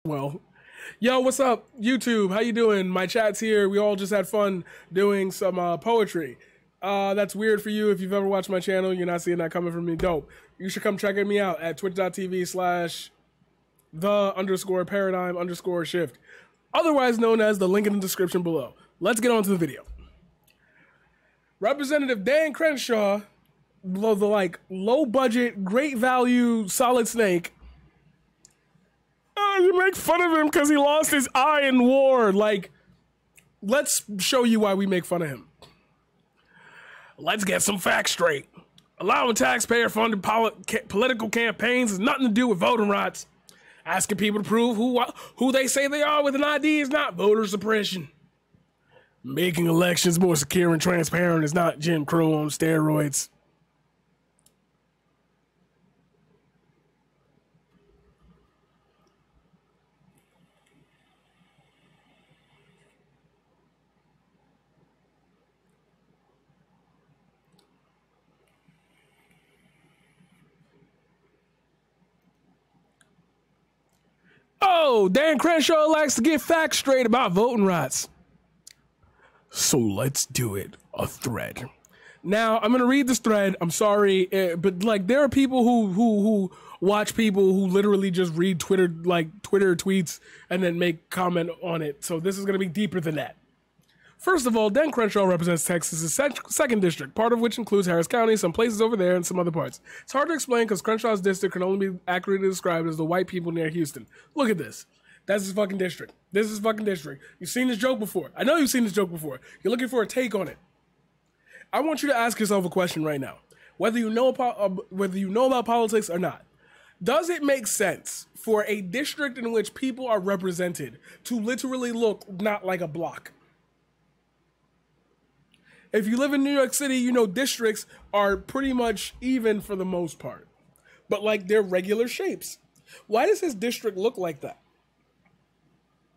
Well, yo, what's up, YouTube? How you doing? My chat's here. We all just had fun doing some poetry. That's weird for you if you've ever watched my channel. You're not seeing that coming from me. Dope. You should come checking me out at twitch.tv/the_paradigm_shift, otherwise known as the link in the description below. Let's get on to the video. Representative Dan Crenshaw, the low budget, great value, solid snake. You make fun of him because he lost his eye in war. Like, let's show you why we make fun of him. Let's get some facts straight. Allowing taxpayer-funded political campaigns has nothing to do with voting rights. Asking people to prove who they say they are with an ID is not voter suppression. Making elections more secure and transparent is not Jim Crow on steroids. Oh, Dan Crenshaw likes to get facts straight about voting rights. So let's do it. A thread. Now, I'm going to read this thread. I'm sorry, but like there are people who watch people who literally just read Twitter tweets and then make comment on it. So this is going to be deeper than that. First of all, Dan Crenshaw represents Texas's 2nd district, part of which includes Harris County, some places over there, and some other parts. It's hard to explain because Crenshaw's district can only be accurately described as the white people near Houston. Look at this. That's his fucking district. This is his fucking district. You've seen this joke before. I know you've seen this joke before. You're looking for a take on it. I want you to ask yourself a question right now. Whether you know about politics or not. Does it make sense for a district in which people are represented to literally look not like a block? If you live in New York City, you know districts are pretty much even for the most part. But like they're regular shapes. Why does his district look like that?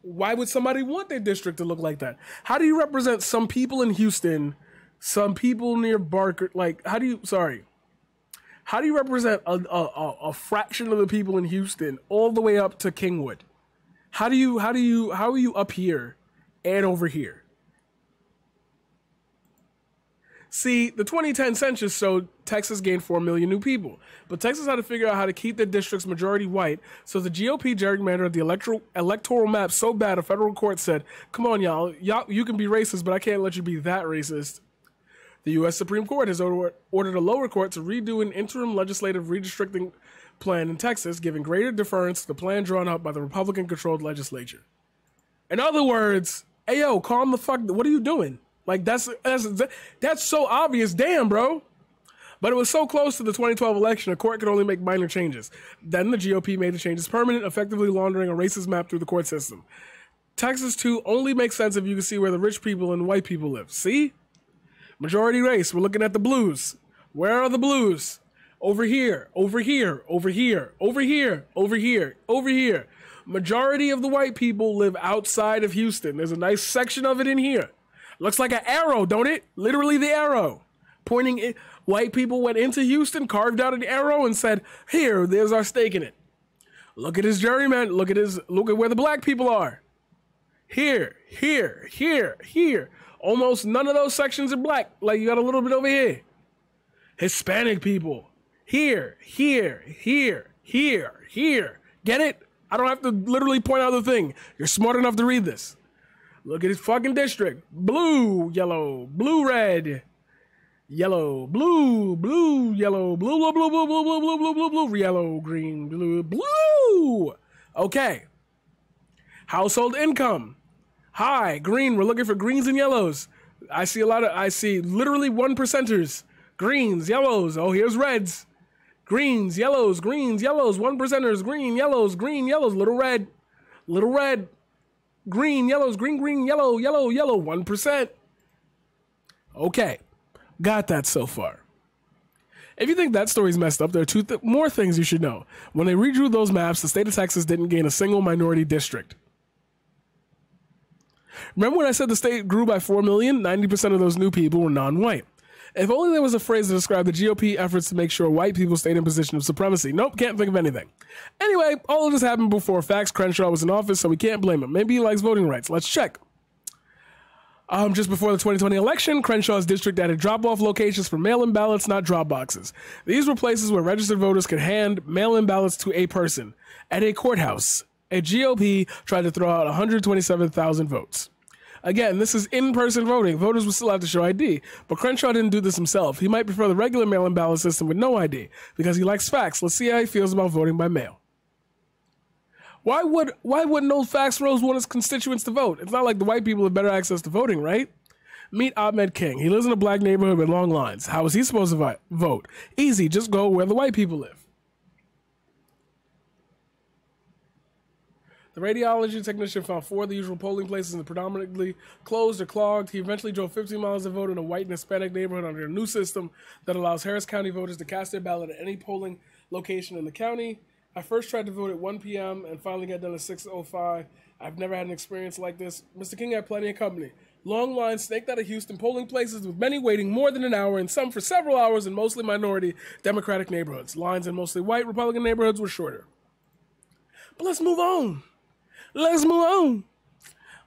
Why would somebody want their district to look like that? How do you represent some people in Houston, some people near Barker? Like, how do you represent a fraction of the people in Houston all the way up to Kingwood? How are you up here and over here? See, the 2010 census showed Texas gained 4 million new people, but Texas had to figure out how to keep their districts majority white, so the GOP gerrymandered the electoral map so bad a federal court said, come on, y'all, you can be racist, but I can't let you be that racist. The U.S. Supreme Court has ordered a lower court to redo an interim legislative redistricting plan in Texas, giving greater deference to the plan drawn up by the Republican-controlled legislature. In other words, hey, yo, calm the fuck, what are you doing? Like, that's so obvious. Damn, bro. But it was so close to the 2012 election, a court could only make minor changes. Then the GOP made the changes permanent, effectively laundering a racist map through the court system. Texas, too, only makes sense if you can see where the rich people and white people live. See? Majority race. We're looking at the blues. Where are the blues? Over here, over here, over here, over here, over here, over here. Majority of the white people live outside of Houston. There's a nice section of it in here. Looks like an arrow, don't it? Literally the arrow. Pointing it. White people went into Houston, carved out an arrow, and said, here, there's our stake in it. Look at his gerryman. Look at where the black people are. Here, here, here, here. Almost none of those sections are black. Like you got a little bit over here. Hispanic people. Here, here, here, here, here. Get it? I don't have to literally point out the thing. You're smart enough to read this. Look at his fucking district. Blue, yellow, blue, red, yellow, blue, blue, yellow, blue, blue, blue, blue, blue, blue, blue, blue, blue, blue, yellow, green, blue, blue. Okay. Household income. High, green. We're looking for greens and yellows. I see literally 1%ers. Greens, yellows. Oh, here's reds. Greens, yellows, 1%ers, green, yellows, little red, green, yellows, green, yellow, 1%. Okay, got that so far. If you think that story's messed up, there are more things you should know. When they redrew those maps, the state of Texas didn't gain a single minority district. Remember when I said the state grew by 4 million? 90% of those new people were non-white. If only there was a phrase to describe the GOP efforts to make sure white people stayed in position of supremacy. Nope, can't think of anything. Anyway, all of this happened before Fax Crenshaw was in office, so we can't blame him. Maybe he likes voting rights. Let's check. Just before the 2020 election, Crenshaw's district added drop-off locations for mail-in ballots, not drop boxes. These were places where registered voters could hand mail-in ballots to a person. At a courthouse, a GOP tried to throw out 127,000 votes. Again, this is in-person voting. Voters will still have to show ID. But Crenshaw didn't do this himself. He might prefer the regular mail-in ballot system with no ID because he likes facts. Let's see how he feels about voting by mail. Why wouldn't old Fax Rose want his constituents to vote? It's not like the white people have better access to voting, right? Meet Ahmed King. He lives in a black neighborhood with long lines. How is he supposed to vote? Easy, just go where the white people live. The radiology technician found 4 of the usual polling places and predominantly closed or clogged. He eventually drove 15 miles to vote in a white and Hispanic neighborhood under a new system that allows Harris County voters to cast their ballot at any polling location in the county. I first tried to vote at 1 p.m. and finally got done at 6:05. I've never had an experience like this. Mr. King had plenty of company. Long lines snaked out of Houston polling places with many waiting more than an hour and some for several hours in mostly minority Democratic neighborhoods. Lines in mostly white Republican neighborhoods were shorter. But let's move on. Let's move on.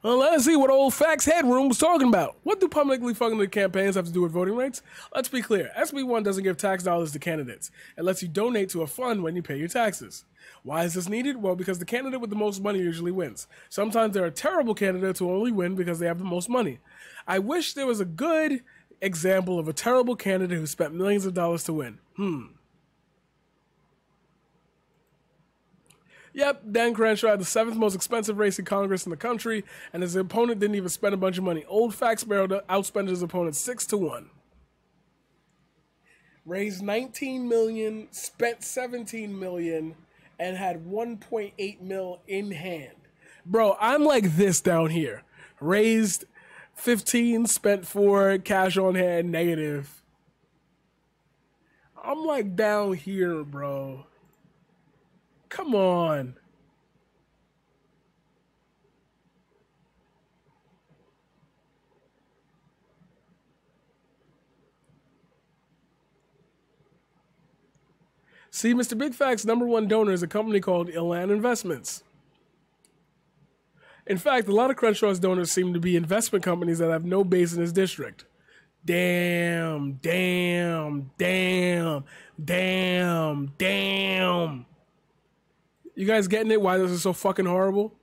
Well, let's see what old Fax Headroom was talking about. What do publicly funded campaigns have to do with voting rights? Let's be clear. SB1 doesn't give tax dollars to candidates. It lets you donate to a fund when you pay your taxes. Why is this needed? Well, because the candidate with the most money usually wins. Sometimes there are terrible candidates who only win because they have the most money. I wish there was a good example of a terrible candidate who spent millions of dollars to win. Yep, Dan Crenshaw had the 7th most expensive race in Congress in the country, and his opponent didn't even spend a bunch of money. Old Fax Barrel outspent his opponent 6-1. Raised $19 million, spent $17 million, and had $1.8 million in hand. Bro, I'm like this down here. Raised 15, spent 4, cash on hand, negative. I'm like down here, bro. Come on. See, Mr. Big Fact's #1 donor is a company called Elan Investments. In fact, a lot of Crenshaw's donors seem to be investment companies that have no base in his district. Damn. You guys getting it? Why this is so fucking horrible?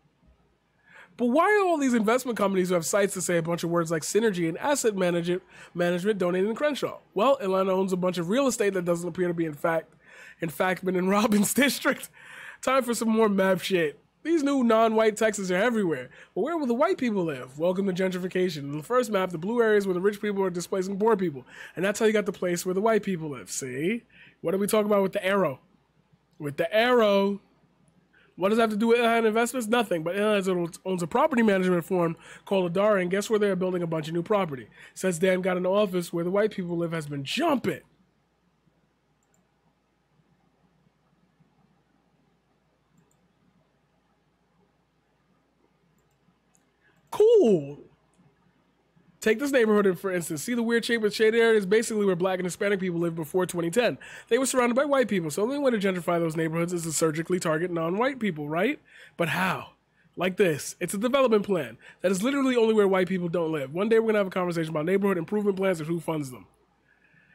But why are all these investment companies who have sites to say a bunch of words like synergy and asset management donating to Crenshaw? Well, Atlanta owns a bunch of real estate that doesn't appear to be in fact been in Robbins' district. Time for some more map shit. These new non-white Texans are everywhere. But where will the white people live? Welcome to gentrification. In the first map, the blue areas where the rich people are displacing poor people. And that's how you got the place where the white people live. See? What are we talking about with the arrow? With the arrow. What does that have to do with Atlanta Investments? Nothing, but Atlanta owns a property management firm called Adara, and guess where they're building a bunch of new property? Since Dan got an office where the white people live has been jumping. Cool. Take this neighborhood, for instance. See the weird shape with shaded areas? Basically where black and Hispanic people lived before 2010. They were surrounded by white people, so the only way to gentrify those neighborhoods is to surgically target non-white people, right? But how? Like this. It's a development plan. That is literally only where white people don't live. One day we're going to have a conversation about neighborhood improvement plans and who funds them.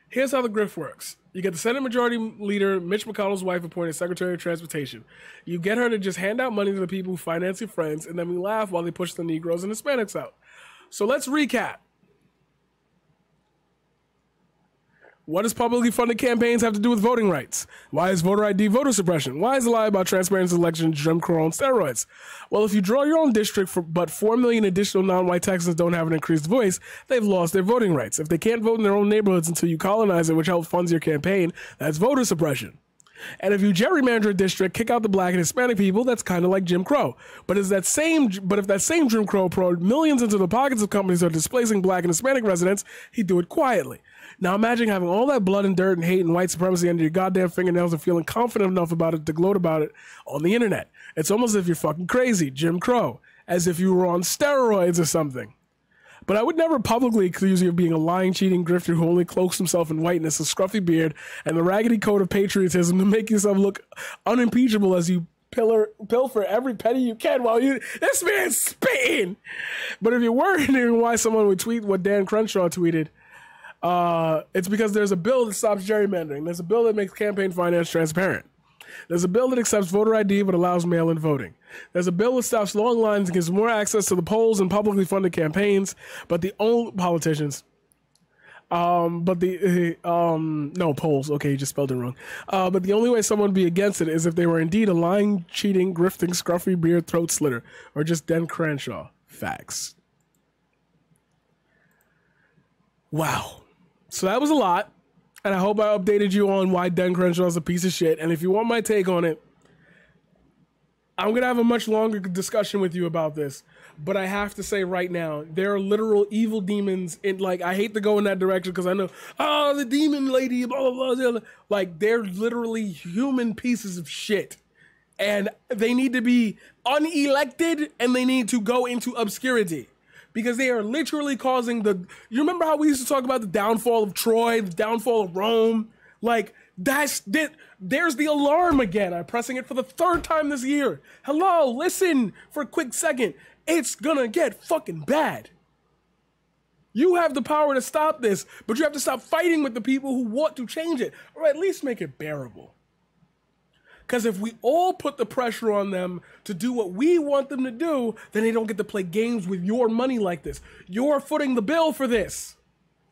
Here's how the grift works. You get the Senate Majority Leader, Mitch McConnell's wife, appointed Secretary of Transportation. You get her to just hand out money to the people who finance your friends, and then we laugh while they push the Negroes and Hispanics out. So let's recap. What does publicly funded campaigns have to do with voting rights? Why is voter ID voter suppression? Why is the lie about transparency elections Jim Crow on steroids? Well, if you draw your own district, but 4 million additional non-white Texans don't have an increased voice, they've lost their voting rights. If they can't vote in their own neighborhoods until you colonize it, which helps funds your campaign, that's voter suppression. And if you gerrymander a district, kick out the black and Hispanic people, that's kind of like Jim Crow. But if that same Jim Crow poured millions into the pockets of companies that are displacing black and Hispanic residents, he'd do it quietly. Now imagine having all that blood and dirt and hate and white supremacy under your goddamn fingernails and feeling confident enough about it to gloat about it on the internet. It's almost as if you're fucking crazy, Jim Crow, as if you were on steroids or something. But I would never publicly accuse you of being a lying, cheating grifter who only cloaks himself in whiteness, a scruffy beard, and the raggedy coat of patriotism to make yourself look unimpeachable as you pilfer every penny you can while this man's spitting. But if you're wondering why someone would tweet what Dan Crenshaw tweeted, it's because there's a bill that stops gerrymandering. There's a bill that makes campaign finance transparent. There's a bill that accepts voter ID but allows mail-in voting. There's a bill that stops long lines and gives more access to the polls and publicly funded campaigns, but the only politicians. No polls. Okay, you just spelled it wrong. But the only way someone would be against it is if they were indeed a lying, cheating, grifting, scruffy beard throat slitter, or just Den Crenshaw. Facts. Wow. So that was a lot, and I hope I updated you on why Den Crenshaw is a piece of shit. And if you want my take on it, I'm going to have a much longer discussion with you about this. But I have to say right now, there are literal evil demons in, like, I hate to go in that direction because I know, the demon lady, blah, blah, blah. Like, they're literally human pieces of shit. And they need to be unelected and they need to go into obscurity. Because they are literally causing you remember how we used to talk about the downfall of Troy, the downfall of Rome? Like, there's the alarm again. I'm pressing it for the 3rd time this year. Hello, listen for a quick second. It's gonna get fucking bad. You have the power to stop this, but you have to stop fighting with the people who want to change it, or at least make it bearable. Because if we all put the pressure on them to do what we want them to do, then they don't get to play games with your money like this. You're footing the bill for this.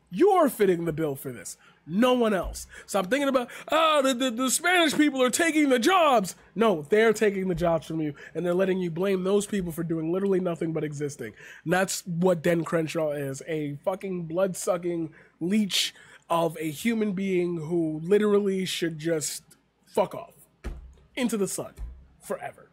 You're fitting the bill for this. No one else. Stop thinking about, the Spanish people are taking the jobs. No, they're taking the jobs from you, and they're letting you blame those people for doing literally nothing but existing. And that's what Den Crenshaw is, a fucking blood-sucking leech of a human being who literally should just fuck off into the sun forever.